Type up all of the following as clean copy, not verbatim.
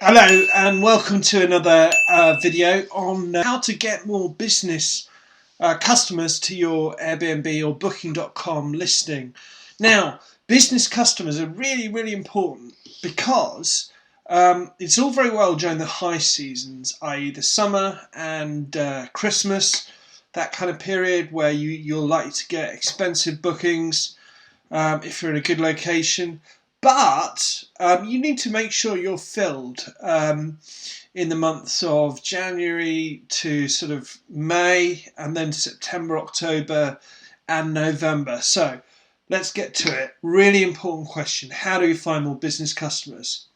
Hello and welcome to another video on how to get more business customers to your Airbnb or Booking.com listing. Now, business customers are really important because it's all very well during the high seasons, i.e. the summer and Christmas, that kind of period where you're likely to get expensive bookings if you're in a good location. But you need to make sure you're filled in the months of January to sort of May, and then September, October and November. So let's get to it. Really important question. How do we find more business customers?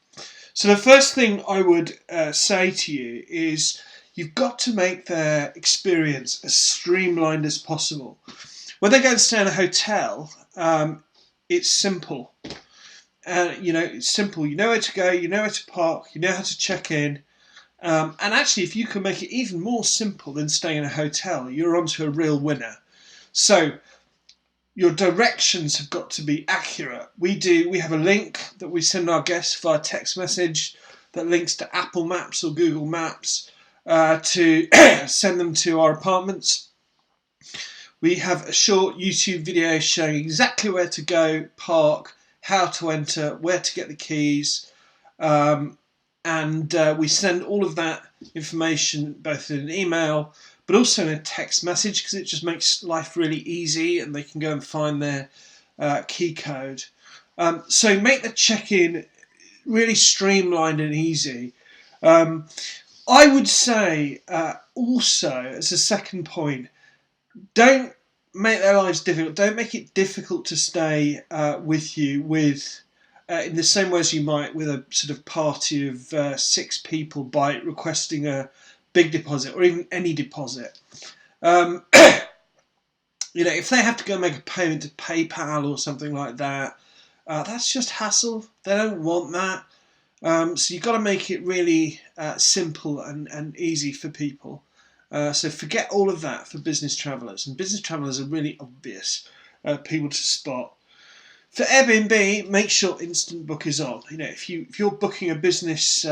So the first thing I would say to you is you've got to make their experience as streamlined as possible. When they go and stay in a hotel, it's simple. It's simple. You know where to go, you know where to park, you know how to check in. And actually, if you can make it even more simple than staying in a hotel, you're onto a real winner. So your directions have got to be accurate. We have a link that we send our guests via text message that links to Apple Maps or Google Maps to send them to our apartments. We have a short YouTube video showing exactly where to go, park, how to enter, where to get the keys, and we send all of that information both in an email but also in a text message, because it just makes life really easy and they can go and find their key code. So make the check-in really streamlined and easy. I would say also, as a second point, don't make their lives difficult. Don't make it difficult to stay with you in the same way as you might with a sort of party of 6 people by requesting a big deposit or even any deposit. If they have to go make a payment to PayPal or something like that, that's just hassle. They don't want that. So you've got to make it really simple and easy for people. So forget all of that for business travellers, and business travellers are really obvious people to spot. For Airbnb, make sure Instant Book is on. If you're booking a business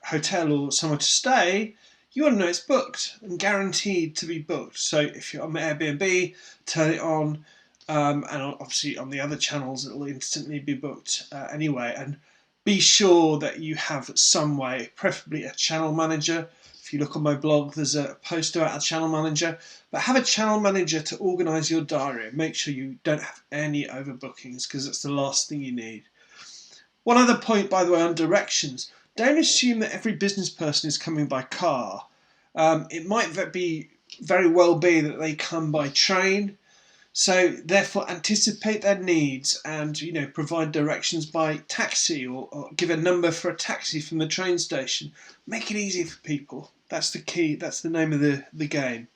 hotel or somewhere to stay, you want to know it's booked and guaranteed to be booked. So if you're on Airbnb, turn it on, and obviously on the other channels it will instantly be booked anyway. And be sure that you have some way, preferably a channel manager. If you look on my blog, there's a post about a channel manager. But have a channel manager to organise your diary and make sure you don't have any overbookings, because that's the last thing you need. One other point, by the way, on directions. Don't assume that every business person is coming by car. It might very well be that they come by train. So therefore anticipate their needs and provide directions by taxi, or give a number for a taxi from the train station. Make it easy for people. That's the key. That's the name of the game.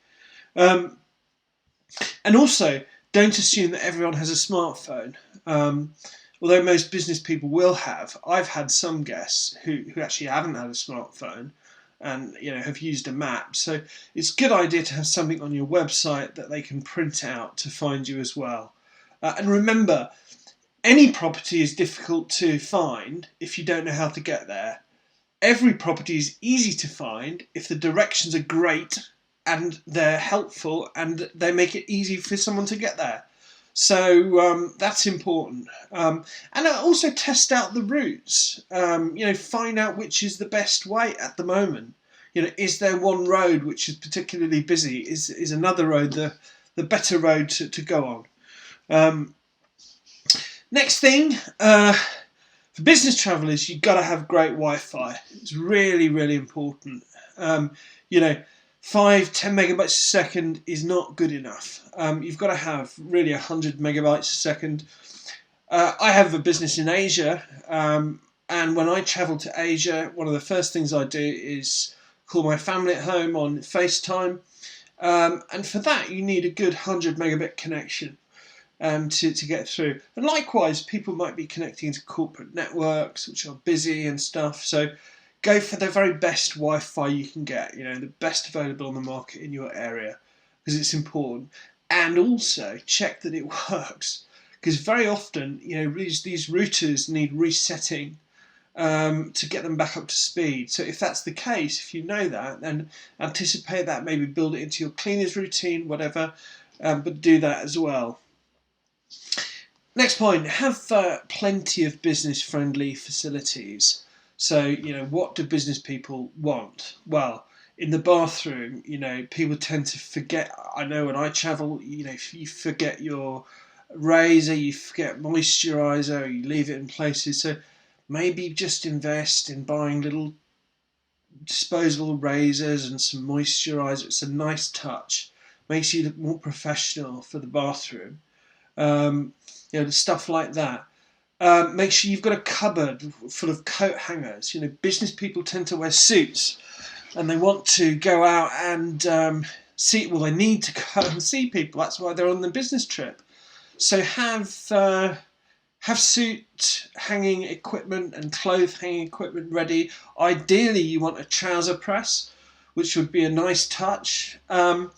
And also, don't assume that everyone has a smartphone. Although most business people will have. I've had some guests who actually haven't had a smartphone and have used a map. So it's a good idea to have something on your website that they can print out to find you as well. And remember, any property is difficult to find if you don't know how to get there. Every property is easy to find if the directions are great and they're helpful and they make it easy for someone to get there. So that's important. And also test out the routes. Find out which is the best way at the moment. Is there one road which is particularly busy? Is another road the better road to go on? Next thing, for business travellers, you've got to have great Wi-Fi. It's really important. 5-10 megabytes a second is not good enough. You've got to have really 100 megabytes a second. I have a business in Asia, and when I travel to Asia, one of the first things I do is call my family at home on FaceTime, and for that you need a good 100 megabit connection to get through. And likewise, people might be connecting to corporate networks which are busy and stuff, so go for the very best Wi-Fi you can get, the best available on the market in your area, because it's important. And also check that it works, because very often, these routers need resetting to get them back up to speed. So if that's the case, if you know that, then anticipate that, maybe build it into your cleaners routine, whatever, but do that as well. Next point, have plenty of business-friendly facilities. So, what do business people want? Well, in the bathroom, people tend to forget. I know when I travel, if you forget your razor, you forget moisturiser, you leave it in places. So maybe just invest in buying little disposable razors and some moisturiser. It's a nice touch, makes you look more professional for the bathroom. Stuff like that. Make sure you've got a cupboard full of coat hangers. Business people tend to wear suits, and they want to go out and see. Well, they need to go and see people. That's why they're on the business trip. So have suit hanging equipment and clothes hanging equipment ready. Ideally, you want a trouser press, which would be a nice touch, and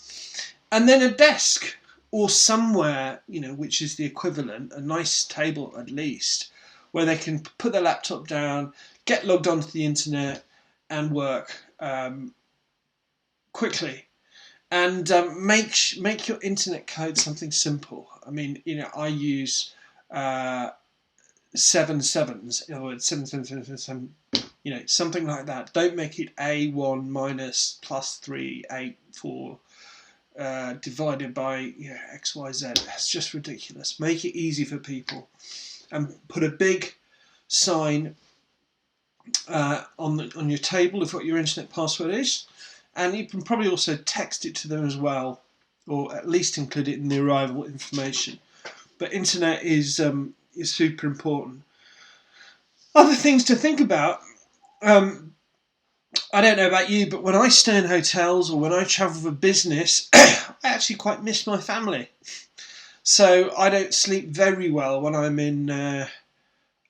then a desk. Or somewhere, which is the equivalent, a nice table at least, where they can put their laptop down, get logged onto the internet, and work quickly. And make your internet code something simple. I mean, I use 7 sevens. In other words, 7. Something like that. Don't make it A1 minus plus 3 8 4. Divided by XYZ. That's just ridiculous. Make it easy for people, and put a big sign on your table of what your internet password is, and you can probably also text it to them as well, or at least include it in the arrival information. But internet is super important. Other things to think about. I don't know about you, but when I stay in hotels or when I travel for business, I actually quite miss my family. So I don't sleep very well when I'm in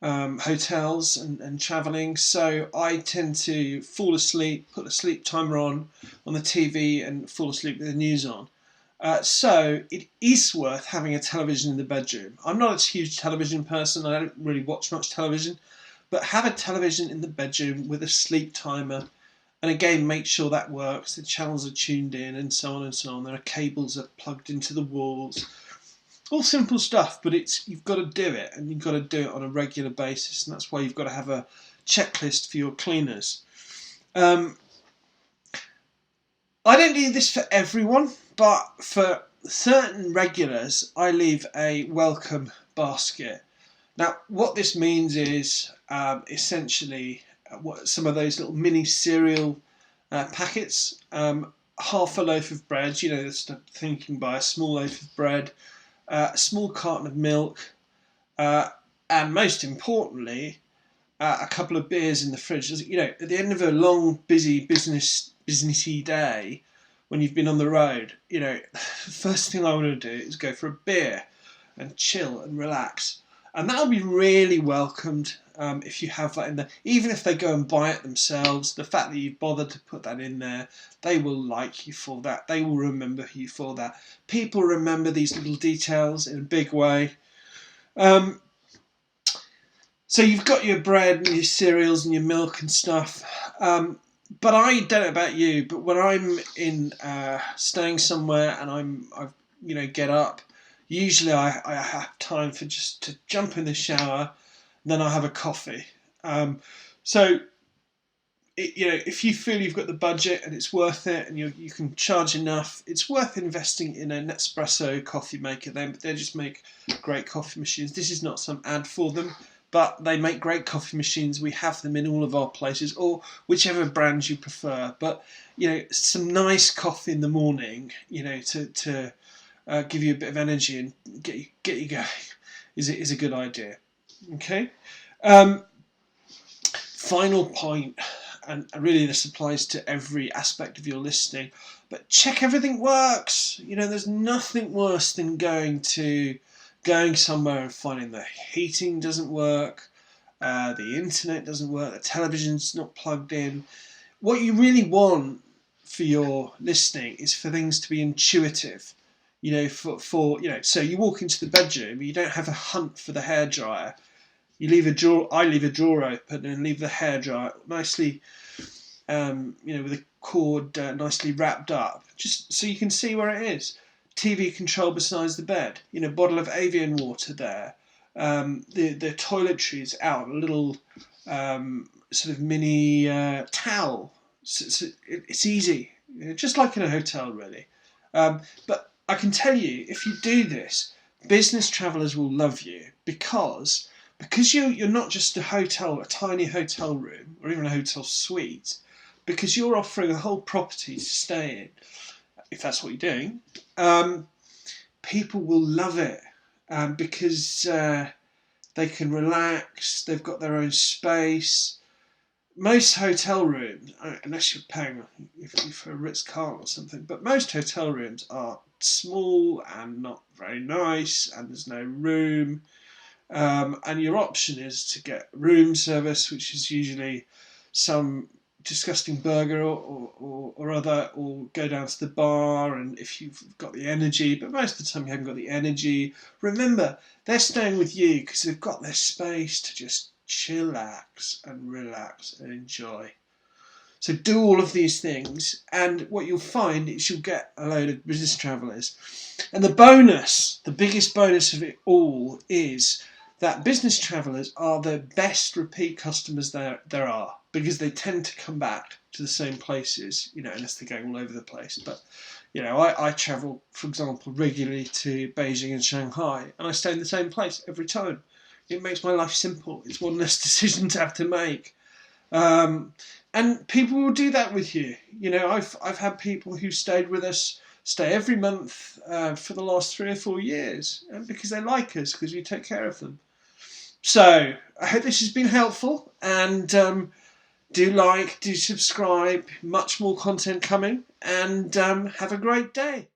hotels and travelling. So I tend to fall asleep, put a sleep timer on the TV and fall asleep with the news on. So it is worth having a television in the bedroom. I'm not a huge television person. I don't really watch much television. But have a television in the bedroom with a sleep timer, and again, make sure that works. The channels are tuned in, and so on and so on. There are cables that are plugged into the walls. All simple stuff, but you've got to do it, and you've got to do it on a regular basis, and that's why you've got to have a checklist for your cleaners. I don't do this for everyone, but for certain regulars, I leave a welcome basket. Now, what this means is essentially some of those little mini cereal packets, half a loaf of bread, that's thinking by a small loaf of bread, a small carton of milk, and most importantly, a couple of beers in the fridge. At the end of a long, busy businessy day, when you've been on the road, the first thing I want to do is go for a beer and chill and relax. And that'll be really welcomed if you have that in there. Even if they go and buy it themselves, the fact that you've bothered to put that in there, they will like you for that. They will remember you for that. People remember these little details in a big way. So you've got your bread and your cereals and your milk and stuff. But I don't know about you, but when I'm in staying somewhere and I get up, usually I have time for just to jump in the shower, and then I have a coffee. If you feel you've got the budget and it's worth it, and you can charge enough, it's worth investing in a Nespresso coffee maker. They just make great coffee machines. This is not some ad for them, but they make great coffee machines. We have them in all of our places, or whichever brand you prefer. But some nice coffee in the morning, to give you a bit of energy and get you going is a good idea. Okay. Final point, and really this applies to every aspect of your listing, but check everything works. There's nothing worse than going somewhere and finding the heating doesn't work, the internet doesn't work, the television's not plugged in. What you really want for your listing is for things to be intuitive. So you walk into the bedroom, you don't have a hunt for the hairdryer. You leave a drawer. I leave a drawer open and leave the hairdryer nicely, with a cord nicely wrapped up, just so you can see where it is. TV control beside the bed. Bottle of Avian water there. The toiletries out. A little sort of mini towel. So it's easy, just like in a hotel, really. But I can tell you, if you do this, business travellers will love you because you're not just a tiny hotel room or even a hotel suite, because you're offering a whole property to stay in. If that's what you're doing, people will love it because they can relax. They've got their own space. Most hotel rooms, unless you're paying for a Ritz-Carlton or something, but most hotel rooms are small and not very nice, and there's no room. And your option is to get room service, which is usually some disgusting burger or other, or go down to the bar, and if you've got the energy, but most of the time you haven't got the energy. Remember, they're staying with you because they've got their space to just chillax and relax and enjoy. So do all of these things, and what you'll find is you'll get a load of business travellers. And the biggest bonus of it all is that business travellers are the best repeat customers there are, because they tend to come back to the same places, unless they're going all over the place. But, I travel, for example, regularly to Beijing and Shanghai, and I stay in the same place every time. It makes my life simple. It's one less decision to have to make. And people will do that with you. I've had people who stayed with us stay every month for the last 3 or 4 years, because they like us, because we take care of them. So I hope this has been helpful, and do subscribe. Much more content coming, and have a great day.